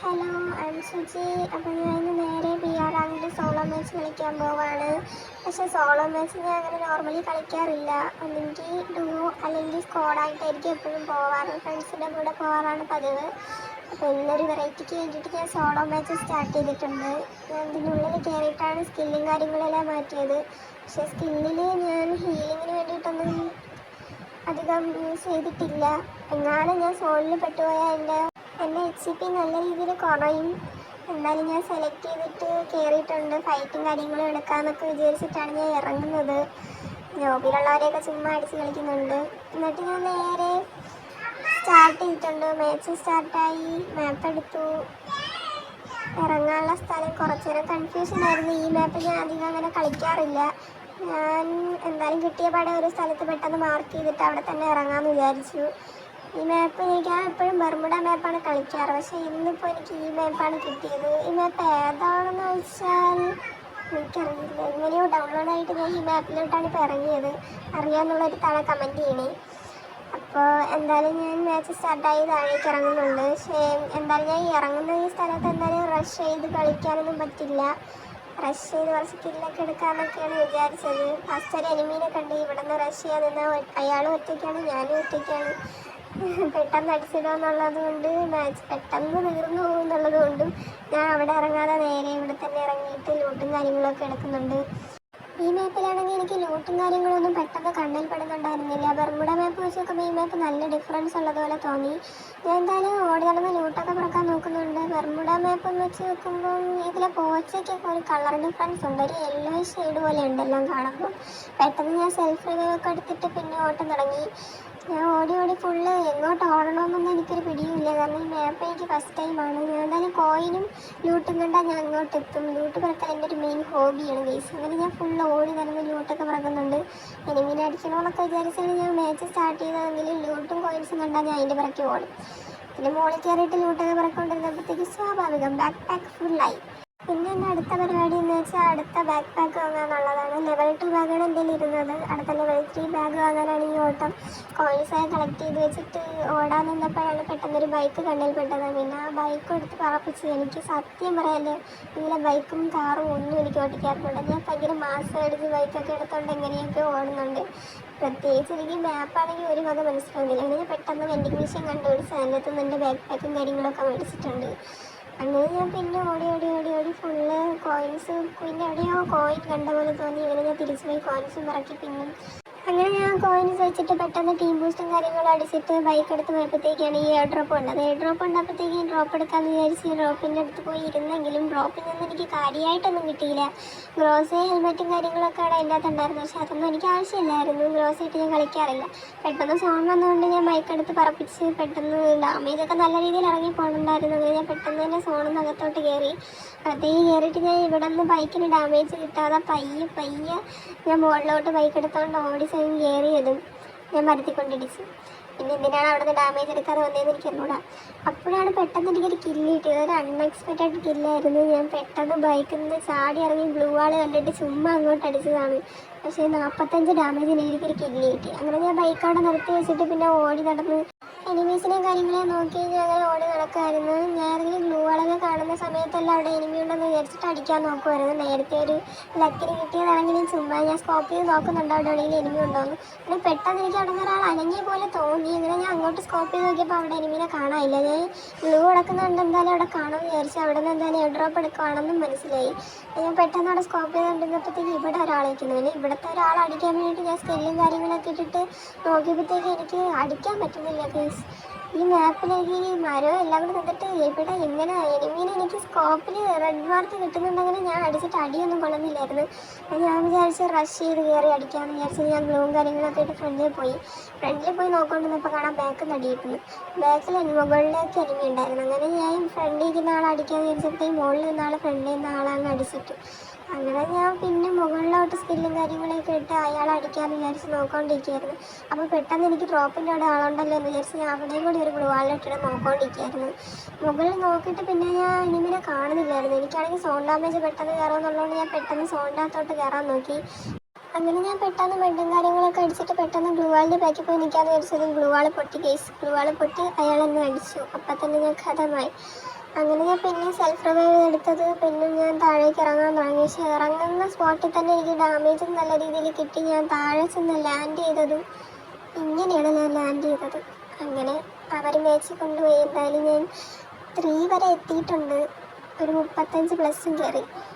Hello, Suchi. അപ്പോൾ ഞാൻ ഇന്ന് നേരെ PR റാങ്കിൻ്റെ സോളോ മാച്ച് കളിക്കാൻ പോവാണ്. പക്ഷേ സോളോ മാച്ച് ഞാൻ അങ്ങനെ നോർമലി കളിക്കാറില്ല. ഒന്നെങ്കിൽ ഡുവോ അല്ലെങ്കിൽ സ്ക്വാഡായിട്ടായിരിക്കും എപ്പോഴും പോവാറ്. ഫ്രണ്ട്സിൻ്റെ കൂടെ പോകാറാണ് പതിവ്. അപ്പോൾ ഇന്നൊരു വെറൈറ്റിക്ക് വേണ്ടിയിട്ട് ഞാൻ സോളോ മാച്ച് സ്റ്റാർട്ട് ചെയ്തിട്ടുണ്ട്. ഞാൻ ഇതിനുള്ളിൽ കയറിയിട്ടാണ് സ്കില്ലും കാര്യങ്ങളെല്ലാം മാറ്റിയത്. പക്ഷേ സ്കില്ലിൽ ഞാൻ ഹീലിങ്ങിന് വേണ്ടിയിട്ടൊന്നും അധികം യൂസ് ചെയ്തിട്ടില്ല. എങ്ങാനും ഞാൻ സോളിൽ പെട്ടുപോയാൽ എൻ്റെ HCP നല്ല രീതിയിൽ കുറയും. എന്നാലും ഞാൻ സെലക്ട് ചെയ്തിട്ട് കയറിയിട്ടുണ്ട്. ഫൈറ്റും കാര്യങ്ങളും എടുക്കാമെന്നൊക്കെ വിചാരിച്ചിട്ടാണ് ഞാൻ ഇറങ്ങുന്നത്. ജോബിലുള്ളവരെയൊക്കെ ചുമ്മാ അടിച്ച് കളിക്കുന്നുണ്ട്. എന്നിട്ട് ഞാൻ നേരെ സ്റ്റാർട്ട് ചെയ്തിട്ടുണ്ട്. മാച്ച് സ്റ്റാർട്ടായി, മാപ്പ് എടുത്തു. ഇറങ്ങാനുള്ള സ്ഥലം കുറച്ച് നേരം കൺഫ്യൂഷനായിരുന്നു. ഈ മാപ്പ് ഞാൻ അധികം അങ്ങനെ കളിക്കാറില്ല. ഞാൻ എന്തായാലും കിട്ടിയ പാടെ ഒരു സ്ഥലത്ത് പെട്ടെന്ന് മാർക്ക് ചെയ്തിട്ട് അവിടെ തന്നെ ഇറങ്ങാമെന്ന് വിചാരിച്ചു. ഈ മാപ്പ് ഞാൻ എപ്പോഴും ബർമുഡ മാപ്പാണ് കളിക്കാറ്. പക്ഷേ ഇന്നിപ്പോൾ എനിക്ക് ഈ മാപ്പാണ് കിട്ടിയത്. ഈ മാപ്പ് ഏതാണെന്ന് വെച്ചാൽ എനിക്കറിയില്ല. എങ്ങനെയോ ഡൗൺലോഡായിട്ട് ഞാൻ ഈ മാപ്പിലോട്ടാണ് ഇപ്പോൾ ഇറങ്ങിയത്. അറിയാമെന്നുള്ളൊരു താഴെ കമൻറ്റ് ചെയ്യണേ. അപ്പോൾ എന്തായാലും ഞാൻ മാച്ച് സ്റ്റാർട്ടായി താഴേക്ക് ഇറങ്ങുന്നുണ്ട്. പക്ഷേ എന്തായാലും ഞാൻ ഇറങ്ങുന്ന ഈ സ്ഥലത്ത് എന്തായാലും റഷ് ചെയ്ത് കളിക്കാനൊന്നും പറ്റില്ല. റഷ് ചെയ്ത് കുറച്ച് കില്ലൊക്കെ എടുക്കാമെന്നൊക്കെയാണ് വിചാരിച്ചത്. ഫസ്റ്റ് ഒരു എനിമീനെ കണ്ട് ഇവിടെ നിന്ന് റഷ് ചെയ്യാൻ നിന്നാൽ അയാളും ഒറ്റയ്ക്കാണ്, ഞാനും ഒറ്റയ്ക്കാണ്. പെട്ടെന്ന് അടിച്ചിടുക കൊണ്ട് മാച്ച് പെട്ടെന്ന് തീർന്നു പോകും കൊണ്ടും ഞാൻ അവിടെ ഇറങ്ങാതെ നേരെ ഇവിടെ തന്നെ ഇറങ്ങിയിട്ട് ലൂട്ടും കാര്യങ്ങളൊക്കെ എടുക്കുന്നുണ്ട്. ഈ മാപ്പിലാണെങ്കിൽ എനിക്ക് ലൂട്ടും കാര്യങ്ങളൊന്നും പെട്ടെന്ന് കണ്ണിൽ പെടുന്നുണ്ടായിരുന്നില്ല. ബർമുഡ മാപ്പ് വെച്ച് നോക്കുമ്പോൾ ഈ മാപ്പ് നല്ല ഡിഫറൻസ് ഉള്ളതുപോലെ തോന്നി. ഞാൻ എന്തായാലും ഓടി നടന്ന് ലൂട്ടൊക്കെ പറക്കാൻ നോക്കുന്നുണ്ട്. ബർമുഡ മാപ്പ് വെച്ച് നോക്കുമ്പം ഇതിലെ പോച്ചയ്ക്കൊക്കെ ഒരു കളർ ഡിഫറൻസ് ഉണ്ട്. ഒരു യെല്ലോ ഷെയ്ഡ് പോലെ ഉണ്ടെല്ലാം കാണുമ്പോൾ. പെട്ടെന്ന് ഞാൻ സെൽഫ് റിവ്യൂ ഒക്കെ എടുത്തിട്ട് പിന്നെ ഓട്ടം തുടങ്ങി. ഞാൻ ഓടി ഫുള്ള് എങ്ങോട്ട് ഓടണമെന്നൊന്നും എനിക്കൊരു പിടിയുമില്ല. കാരണം ഈ മാപ്പ് എനിക്ക് ഫസ്റ്റ് ടൈമാണ്. ഞാൻ എന്തായാലും കോയിനും ലൂട്ടും കണ്ടാൽ ഞാൻ അങ്ങോട്ട് എത്തും. ലൂട്ട് പറക്കൽ എൻ്റെ ഒരു മെയിൻ ഹോബിയാണ് ഗെയ്സ്. അങ്ങനെ ഞാൻ ഫുള്ള് ഓടി നടന്ന് ലൂട്ടൊക്കെ പറക്കുന്നുണ്ട്. എനിമിനെ അടിക്കണമെന്നൊക്കെ വിചാരിച്ചാണ് ഞാൻ മാച്ച് സ്റ്റാർട്ട് ചെയ്തതെങ്കിൽ ലൂട്ടും കോയിൻസും കണ്ടാൽ ഞാൻ അതിൻ്റെ പിറക്കി ഓടും. പിന്നെ മുകളിൽ കയറിയിട്ട് ലൂട്ടൊക്കെ പറക്കൊണ്ടിരുന്നപ്പോഴത്തേക്ക് സ്വാഭാവികം ബാക്ക് പാക്ക് ഫുള്ളായി. പിന്നെ എൻ്റെ അടുത്ത പരിപാടി എന്ന് വെച്ചാൽ അടുത്ത ബാക്ക് പാക്ക് വാങ്ങാന്നുള്ളതാണ്. ലെവൽ 2 ബാഗാണ് എൻ്റെ ഇരുന്നത്. അടുത്ത ലെവൽ 3 ബാഗ് വാങ്ങാനാണ് ഈ ഓട്ടം. കോയിൻസൊക്കെ കളക്ട് ചെയ്ത് വെച്ചിട്ട് ഓടാൻ നിന്നപ്പോഴാണ് പെട്ടെന്നൊരു ബൈക്ക് കണ്ണിൽ പെട്ടത്. പിന്നെ ആ ബൈക്കും എടുത്ത് പറപ്പിച്ച്. എനിക്ക് സത്യം പറയാമല്ലോ, ഇതിലെ ബൈക്കും കാറും ഒന്നും എനിക്ക് ഓടിക്കാറില്ല. ഞാൻ ഭയങ്കര മാസം അടിച്ച് ബൈക്കൊക്കെ എടുത്തുകൊണ്ട് എങ്ങനെയൊക്കെ ഓടുന്നുണ്ട്. പ്രത്യേകിച്ച് എനിക്ക് മാപ്പാണെങ്കിൽ ഒരു വക മനസ്സിലാവുന്നില്ല. അങ്ങനെ പെട്ടെന്ന് വെൻഡിങ് മെഷീൻ കണ്ടുപിടിച്ച് അതിനകത്ത് നിന്ന് എൻ്റെ ബാക്ക് പാക്കും കാര്യങ്ങളൊക്കെ മേടിച്ചിട്ടുണ്ട്. അങ്ങനെ ഞാൻ പിന്നെ ഓടി ഫുള്ള് കോയിൻസ്, പിന്നെ എവിടെയോ കോയിൻ കണ്ട പോലെ തോന്നി. അങ്ങനെ ഞാൻ തിരിച്ചു പോയി കോയിൻസും പറക്കി. പിന്നെ അങ്ങനെ ഞാൻ കോയിൻസ് വെച്ചിട്ട് പെട്ടെന്ന് ടീം ബൂസ്റ്റും കാര്യങ്ങളും അടിച്ചിട്ട് ബൈക്ക് എടുത്ത് പോയപ്പോഴത്തേക്കാണ് ഈ എയർ ഡ്രോപ്പ് ഉണ്ടത്. എയർ ഡ്രോപ്പ് ഉണ്ടപ്പോഴത്തേക്കും ഡ്രോപ്പ് എടുക്കാമെന്ന് വിചാരിച്ച് ഡ്രോപ്പിൻ്റെ അടുത്ത് പോയി ഇരുന്നെങ്കിലും ഡ്രോപ്പിൽ നിന്ന് എനിക്ക് കാര്യമായിട്ടൊന്നും കിട്ടിയില്ല. ഗ്രോസേ ഹെൽമെറ്റും കാര്യങ്ങളൊക്കെ അവിടെ അതിൻ്റെ അകത്തുണ്ടായിരുന്നു. പക്ഷേ അതൊന്നും എനിക്ക് ആവശ്യമില്ലായിരുന്നു. ഗ്രോസായിട്ട് ഞാൻ കളിക്കാറില്ല. പെട്ടെന്ന് സോൺ വന്നുകൊണ്ട് ഞാൻ ബൈക്ക് എടുത്ത് പറപ്പിച്ച് പെട്ടെന്ന് ഡാമേജൊക്കെ നല്ല രീതിയിൽ ഇറങ്ങി പോകുന്നുണ്ടായിരുന്നു. അങ്ങനെ ഞാൻ പെട്ടെന്ന് തന്നെ സോണിന് അകത്തോട്ട് കയറി. അകത്തേക്ക് കയറിയിട്ട് ഞാൻ ഇവിടെ നിന്ന് ബൈക്കിന് ഡാമേജ് കിട്ടാതെ പയ്യെ ഞാൻ മുകളിലോട്ട് ബൈക്ക് എടുത്തുകൊണ്ട് ഓടി കയറിയതും ഞാൻ മരത്തിക്കൊണ്ടിടിച്ചു. പിന്നെ എന്തിനാണ് അവിടെ നിന്ന് ഡാമേജ് എടുക്കാതെ വന്നതെന്ന് എനിക്ക് അറിഞ്ഞൂടാ. അപ്പോഴാണ് പെട്ടെന്ന് എനിക്കൊരു കില്ല് കിട്ടിയത്. ഒരു അൺഎക്സ്പെക്റ്റഡ് കില്ലായിരുന്നു. ഞാൻ പെട്ടെന്ന് ബൈക്കിൽ നിന്ന് ചാടി ഇറങ്ങി ബ്ലൂ വാൾ കണ്ടിട്ട് ചുമ്മാ അങ്ങോട്ട് അടിച്ചതാണ്. പക്ഷേ 45 ഡാമേജിന് എനിക്കൊരു കില്ല് കിട്ടി. അങ്ങനെ ഞാൻ ബൈക്ക് അവിടെ നിർത്തി വെച്ചിട്ട് പിന്നെ ഓടി നടന്ന് എനിമീസിനെയും കാര്യങ്ങളെയും നോക്കി ഞാൻ അങ്ങനെ ഓടി നടക്കുമായിരുന്നു. ഞാൻ ഏതെങ്കിലും ഗ്ലൂ വാളൊക്കെ കാണുന്ന സമയത്തെല്ലാം അവിടെ എനിമി ഉണ്ടെന്ന് വിചാരിച്ചിട്ട് അടിക്കാൻ നോക്കുമായിരുന്നു. നേരത്തെ ഒരു ലക്കിന് കിട്ടിയതാണെങ്കിലും ചുമ്മാ ഞാൻ സ്കോപ്പ് ചെയ്ത് നോക്കുന്നുണ്ട് അവിടെ എവിടെയെങ്കിലും എനിമി ഉണ്ടോയെന്ന്. പിന്നെ പെട്ടെന്ന് എനിക്ക് അവിടെ നിന്ന് ഒരാൾ അനങ്ങിയ പോലെ തോന്നി. അങ്ങനെ ഞാൻ അങ്ങോട്ട് സ്കോപ്പ് ചെയ്ത് നോക്കിയപ്പോൾ അവിടെ എനിമീനെ കാണാനില്ല. ഞാൻ ഗ്ലൂ കിടക്കുന്നുണ്ട്, എന്തായാലും അവിടെ കാണുമെന്ന് വിചാരിച്ചു. അവിടെ നിന്ന് എന്തായാലും എയർ ഡ്രോപ്പ് എടുക്കുകയാണെന്നും മനസ്സിലായി. ഞാൻ പെട്ടെന്ന് അവിടെ സ്കോപ്പ് ചെയ്തുകൊണ്ടിരുന്നപ്പോഴത്തേക്ക് ഇവിടെ ഒരാൾ വയ്ക്കുന്നു. പിന്നെ ഇവിടുത്തെ ഒരാൾ അടിക്കാൻ വേണ്ടിയിട്ട് ഞാൻ സ്കെല്ലും കാര്യങ്ങളൊക്കെ ഇട്ടിട്ട് നോക്കിയപ്പോഴത്തേക്ക് എനിക്ക് അടിക്കാൻ പറ്റുന്നില്ല ഗൈസ്. ഈ മാപ്പിലേക്ക് ഈ മരവും എല്ലാം കൂടെ നിന്നിട്ട് ഇവിടെ എങ്ങനെ എനിമീനെ എനിക്ക് സ്കോപ്പിൽ റെഡ് മാർക്ക് കിട്ടുന്നുണ്ടെങ്കിൽ ഞാൻ അടിച്ചിട്ട് അടിയൊന്നും കൊള്ളുന്നില്ലായിരുന്നു. ഞാൻ വിചാരിച്ച് റഷ് ചെയ്ത് കയറി അടിക്കാമെന്ന് വിചാരിച്ച് ഞാൻ ഗ്ലൂവും കാര്യങ്ങളൊക്കെ ഇട്ട് ഫ്രണ്ടിൽ പോയി നോക്കിക്കൊണ്ടിരുന്നപ്പോൾ കാണാൻ ബാക്കിൽ നിന്ന് അടിയിട്ടുന്നു. ബാക്കിൽ മുകളിലേക്ക് എനിമി ഉണ്ടായിരുന്നു. അങ്ങനെ ഞാൻ ഫ്രണ്ടിൽ ഇരിക്കുന്ന ആളെ അടിക്കാമെന്ന് വിചാരിച്ചപ്പോഴത്തേക്കും മുകളിൽ നിന്ന ആൾ ഫ്രണ്ടിൽ നിന്ന് ആളങ്ങ് അടിച്ചിട്ടു. അങ്ങനെ ഞാൻ പിന്നെ മുകളിലോട്ട് സ്കില്ലും കാര്യങ്ങളൊക്കെ ഇട്ട് അയാളെ അടിക്കാമെന്ന് വിചാരിച്ച് നോക്കിക്കൊണ്ടിരിക്കുകയായിരുന്നു. അപ്പോൾ പെട്ടെന്ന് എനിക്ക് ഡ്രോപ്പിൻ്റെ അവിടെ ആളുണ്ടല്ലോ എന്ന് വിചാരിച്ച് ഞാൻ അവിടെയും കൂടി ഒരു ഗ്ലൂ വാളിലിട്ടിട്ട് നോക്കിക്കൊണ്ടിരിക്കുകയായിരുന്നു. മുകളിൽ നോക്കിയിട്ട് പിന്നെ ഞാൻ എനിമിനെ കാണുന്നില്ലായിരുന്നു. എനിക്കാണെങ്കിൽ സോൺ ഡാമേജ് പെട്ടെന്ന് കയറുമെന്നുള്ളതുകൊണ്ട് ഞാൻ പെട്ടെന്ന് സോണിനകത്തോട്ട് കയറാൻ നോക്കി. അങ്ങനെ ഞാൻ പെട്ടെന്ന് മെഡും കാര്യങ്ങളൊക്കെ അടിച്ചിട്ട് പെട്ടെന്ന് ഗ്ലൂ വാളിൻ്റെ ബാക്കിൽ പോയി നിൽക്കാമെന്ന് വിചാരിച്ചത് ഗ്ലൂ വാൾ പൊട്ടി ഗെയ്സ്. ഗ്ലൂ വാൾ പൊട്ടി അയാളെന്നെ അടിച്ചു. അപ്പം തന്നെ ഞാൻ കഥമായി. അങ്ങനെ ഞാൻ പിന്നെ സെൽഫ് റിവൈവ് എടുത്തത്, പിന്നെ ഞാൻ താഴേക്ക് ഇറങ്ങാൻ തുടങ്ങി. പക്ഷെ ഇറങ്ങുന്ന സ്പോട്ടിൽ തന്നെ എനിക്ക് ഡാമേജും നല്ല രീതിയിൽ കിട്ടി. ഞാൻ താഴെ ചെന്ന് ലാൻഡ് ചെയ്തതും ഇങ്ങനെയാണ് ഞാൻ ലാൻഡ് ചെയ്തത്. അങ്ങനെ അവർ മേച്ച് കൊണ്ടുപോയി. എന്തായാലും ഞാൻ 3 വരെ എത്തിയിട്ടുണ്ട്. ഒരു 35+ കയറി.